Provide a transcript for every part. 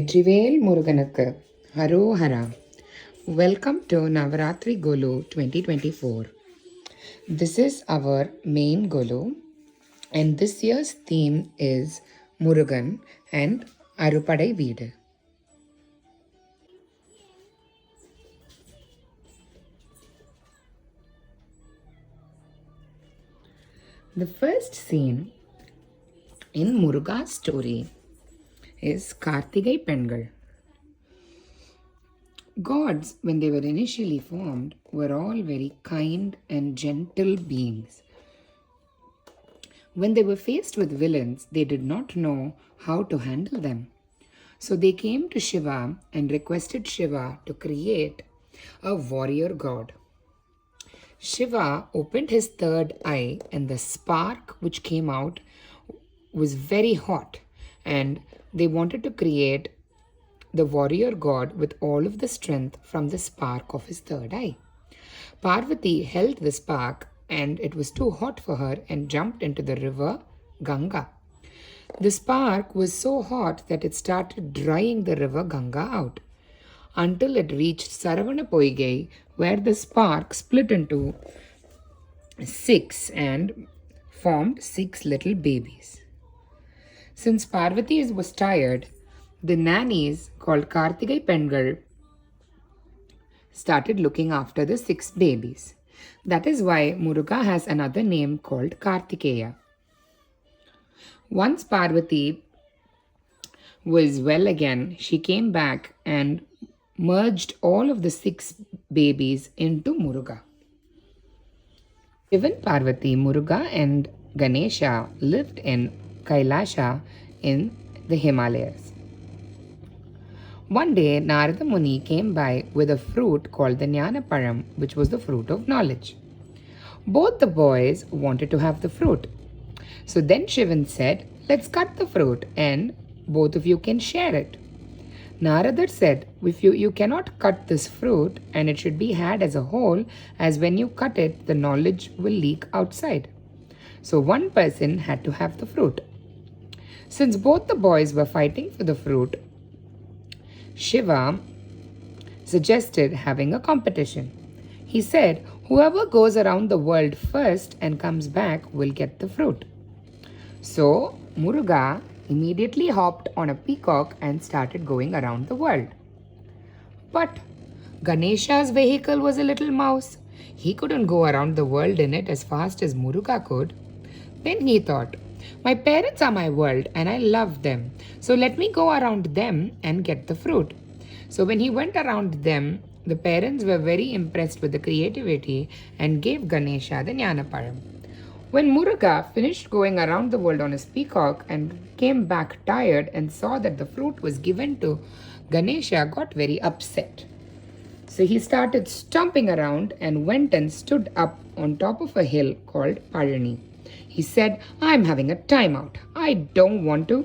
வெற்றிவேல் முருகனுக்கு ஹரோஹரா. Welcome to Navaratri Golu 2024. This is our main Golu, and this year's theme is Murugan and Arupadai Veedu. The first scene in Murugan Story is Kartigai Pengal. Gods, when they were initially formed, were all very kind and gentle beings. When they were faced with villains, they did not know how to handle them. So they came to Shiva and requested Shiva to create a warrior god. Shiva opened his third eye, and the spark which came out was very hot, and they wanted to create the warrior god with all of the strength from the spark of his third eye. Parvati held the spark, and it was too hot for her and jumped into the river Ganga. The spark was so hot that it started drying the river Ganga out until it reached Saravanapoigai, where the spark split into 6 and formed 6 little babies. Since Parvati was tired, the nannies called Kartigai Pengal started looking after the 6 babies. That is why Muruga has another name called Kartikeya. Once Parvati was well again, she came back and merged all of the 6 babies into Muruga. Even Parvati, Muruga and Ganesha lived in Kailasha in the Himalayas. One day, Narada Muni came by with a fruit called the Jnanaparam, which was the fruit of knowledge. Both the boys wanted to have the fruit. So then Shivan said, "Let's cut the fruit and both of you can share it." Narada said, "If you cannot cut this fruit, and it should be had as a whole, as when you cut it, the knowledge will leak outside." So one person had to have the fruit. Since both the boys were fighting for the fruit, Shiva suggested having a competition. He said, "Whoever goes around the world first and comes back will get the fruit." So Muruga immediately hopped on a peacock and started going around the world. But Ganesha's vehicle was a little mouse. He couldn't go around the world in it as fast as Muruga could. Then he thought, "My parents are my world and I love them, so let me go around them and get the fruit." So when he went around them, the parents were very impressed with the creativity and gave Ganesha the Jnanaparam. When Muruga finished going around the world on his peacock and came back tired and saw that the fruit was given to Ganesha, got very upset. So he started stomping around and went and stood up on top of a hill called Palani. He said, "I'm having a timeout. I don't want to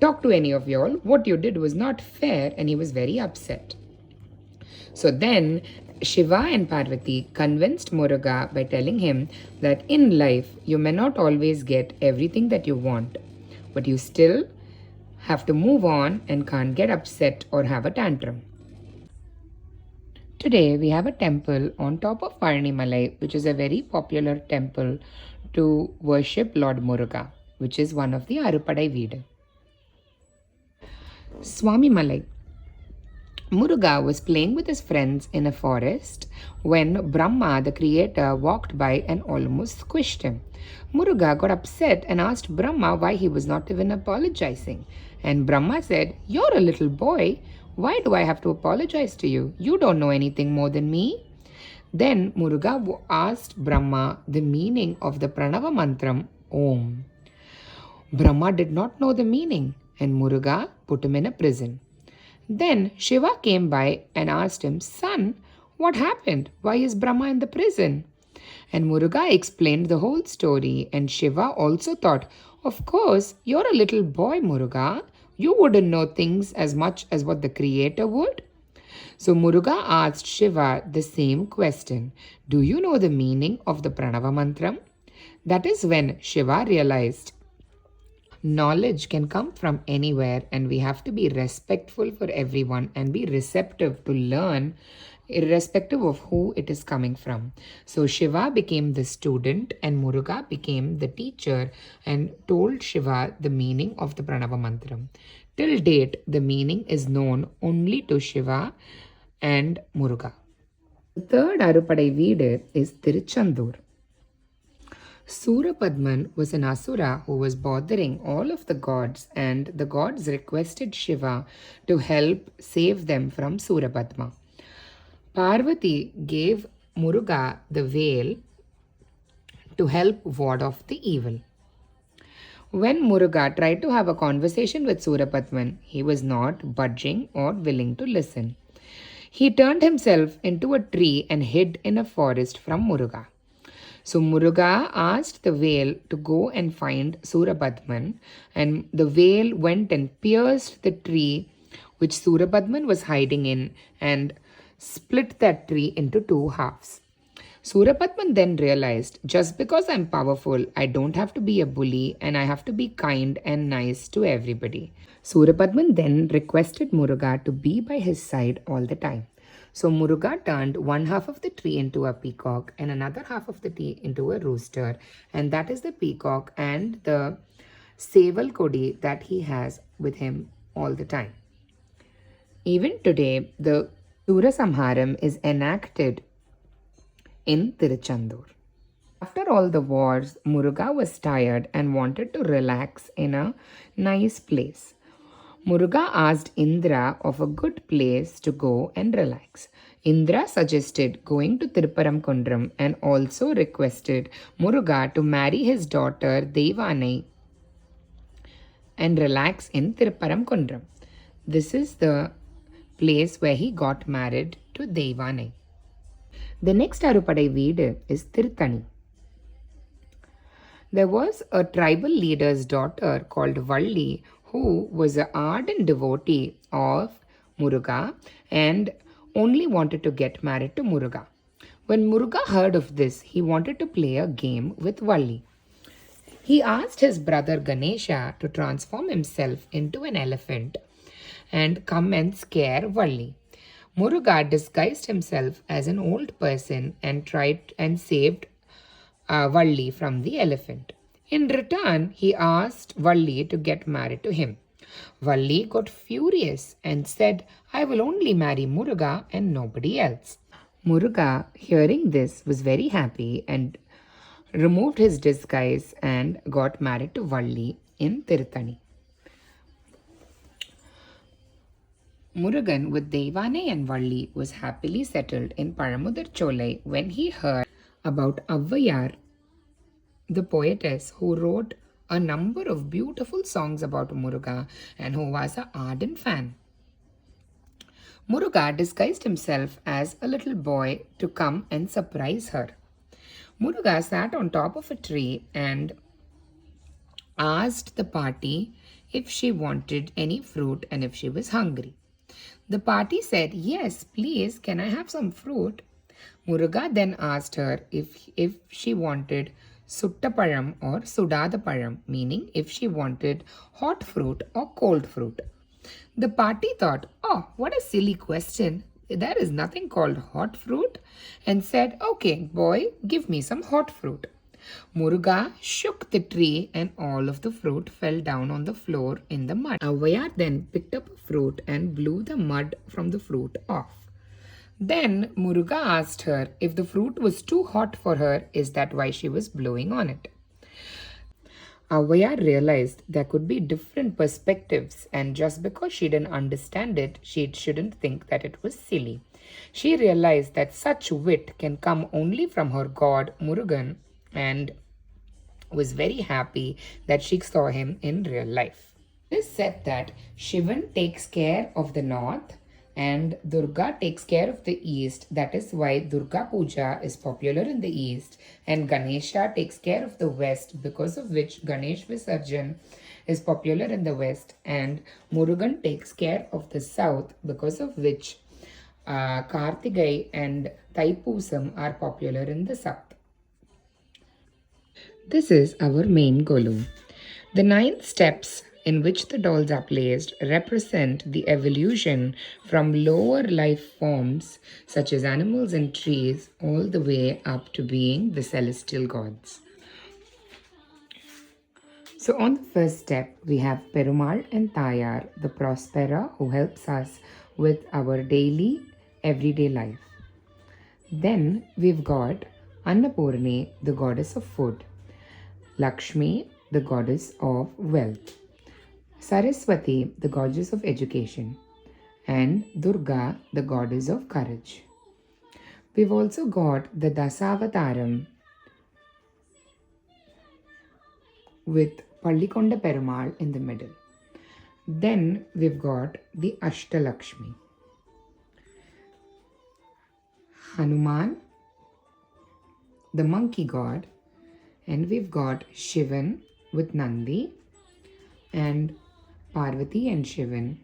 talk to any of y'all. What you did was not fair," and he was very upset. So then Shiva and Parvati convinced Muruga by telling him that in life you may not always get everything that you want, but you still have to move on and can't get upset or have a tantrum. Today we have a temple on top of Palani Malai, which is a very popular temple to worship Lord Muruga, which is one of the Arupadai Veedu. Swami Malai. Muruga was playing with his friends in a forest when Brahma, the creator, walked by and almost squished him. Muruga got upset and asked Brahma why he was not even apologizing. And Brahma said, "You're a little boy. Why do I have to apologize to you? You don't know anything more than me." Then Muruga asked Brahma the meaning of the Pranava mantram Om. Brahma did not know the meaning, and Muruga put him in a prison. Then Shiva came by and asked him, "Son, what happened? Why is Brahma in the prison?" And Muruga explained the whole story, and Shiva also thought, "Of course, you're a little boy, Muruga. You wouldn't know things as much as what the Creator would." So Muruga asked Shiva the same question, "Do you know the meaning of the Pranava mantram?" That is when Shiva realized Knowledge can come from anywhere, and we have to be respectful for everyone and be receptive to learn, irrespective of who it is coming from. So Shiva became the student, and Muruga became the teacher and told Shiva the meaning of the Pranava Mantra. Till date, the meaning is known only to Shiva and Muruga. The third Arupadai Veedu is Tiruchendur. Surapadman was an Asura who was bothering all of the gods, and the gods requested Shiva to help save them from Surapadma. Parvati gave Muruga the veil to help ward off the evil. When Muruga tried to have a conversation with Surapadman, he was not budging or willing to listen. He turned himself into a tree and hid in a forest from Muruga. So Muruga asked the veil to go and find Surapadman, and the veil went and pierced the tree which Surapadman was hiding in and split that tree into two halves. Surapadman then realized, just because I'm powerful, I don't have to be a bully and I have to be kind and nice to everybody. Surapadman then requested Muruga to be by his side all the time. So Muruga turned one half of the tree into a peacock and another half of the tree into a rooster. And that is the peacock and the Seval Kodi that he has with him all the time. Even today, the Sura Samharam is enacted in Tiruchendur. After all the wars, Muruga was tired and wanted to relax in a nice place. Muruga asked Indra of a good place to go and relax. Indra suggested going to Thiruparankundram and also requested Muruga to marry his daughter Deivanai and relax in Thiruparankundram. This is the place where he got married to Deivanai. The next Arupadai Veedu is Tirthani. There was a tribal leader's daughter called Valli who was an ardent devotee of Muruga and only wanted to get married to Muruga. When Muruga heard of this, he wanted to play a game with Valli. He asked his brother Ganesha to transform himself into an elephant and come and scare Valli. Muruga disguised himself as an old person and tried and saved Valli from the elephant. In return, he asked Valli to get married to him. Valli got furious and said, I will only marry Muruga and nobody else. Muruga, hearing this, was very happy and removed his disguise and got married to Valli in Tirthani. Murugan with Deivanai and Valli was happily settled in Paramudar Cholai when he heard about Avvaiyar, the poetess who wrote a number of beautiful songs about Muruga and who was an ardent fan. Muruga disguised himself as a little boy to come and surprise her. Muruga sat on top of a tree and asked the party if she wanted any fruit and if she was hungry. The party said, yes, please, can I have some fruit? Muruga then asked her if she wanted Suttaparam or Sudadaparam, meaning if she wanted hot fruit or cold fruit. The party thought, oh, what a silly question. There is nothing called hot fruit, and said, okay, boy, give me some hot fruit. Muruga shook the tree and all of the fruit fell down on the floor in the mud. Avvaiyar then picked up a fruit and blew the mud from the fruit off. Then Muruga asked her if the fruit was too hot for her, is that why she was blowing on it? Avvaiyar realized there could be different perspectives, and just because she didn't understand it, she shouldn't think that it was silly. She realized that such wit can come only from her god Murugan and was very happy that she saw him in real life. It is said that Shivan takes care of the north and Durga takes care of the east. That is why Durga Puja is popular in the east, and Ganesha takes care of the west, because of which Ganesh Visarjan is popular in the west, and Murugan takes care of the south, because of which Kartigai and Thaipusam are popular in the south. This is our main Golu. The 9 steps in which the dolls are placed represent the evolution from lower life forms such as animals and trees all the way up to being the celestial gods. So, on the first step, we have Perumal and Tayar, the prosperer who helps us with our daily, everyday life. Then we've got Annapurni, the goddess of food, Lakshmi, the goddess of wealth, Saraswati, the goddess of education, and Durga, the goddess of courage. We've also got the Dasavataram with Pallikonda Perumal in the middle. Then we've got the Ashtalakshmi, Hanuman, the monkey god, and we've got Shivan with Nandi and Parvati and Shivan.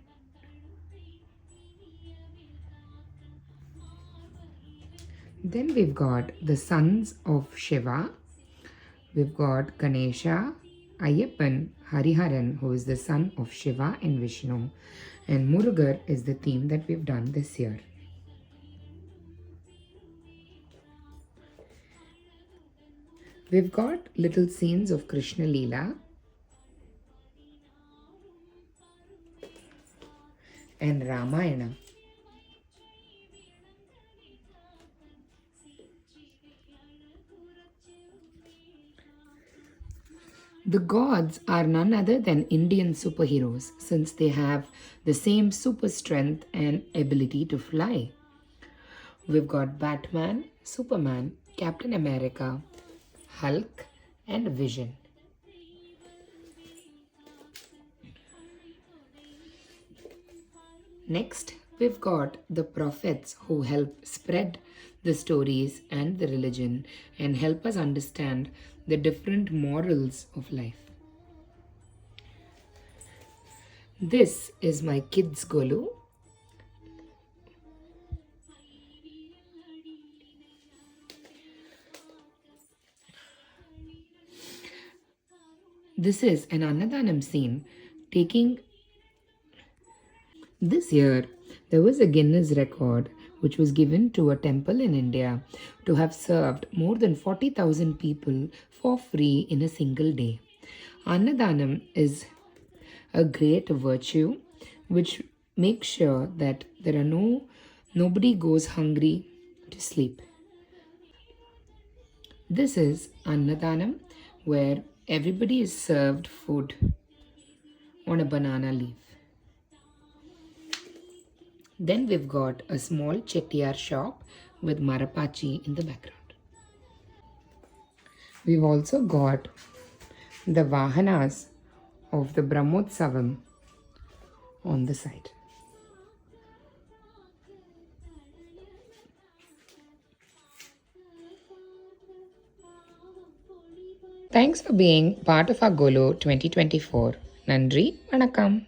Then we've got the sons of Shiva. We've got Ganesha, Ayyappan, Hariharan, who is the son of Shiva and Vishnu, and Murugan is the theme that we've done this year. We've got little scenes of Krishna Leela and Ramayana. The gods are none other than Indian superheroes since they have the same super strength and ability to fly. We've got Batman, Superman, Captain America, Hulk, and Vision. Next, we've got the prophets who help spread the stories and the religion and help us understand the different morals of life. This is my kids' Golu. This is an Annadanam scene taking. This year, there was a Guinness record which was given to a temple in India to have served more than 40,000 people for free in a single day. Annadanam is a great virtue which makes sure that nobody goes hungry to sleep. This is Annadanam where everybody is served food on a banana leaf. Then we've got a small chettiar shop with Marapachi in the background. We've also got the Vahanas of the Brahmotsavam on the side. Thanks for being part of our Golo 2024. Nandri, Vanakkam.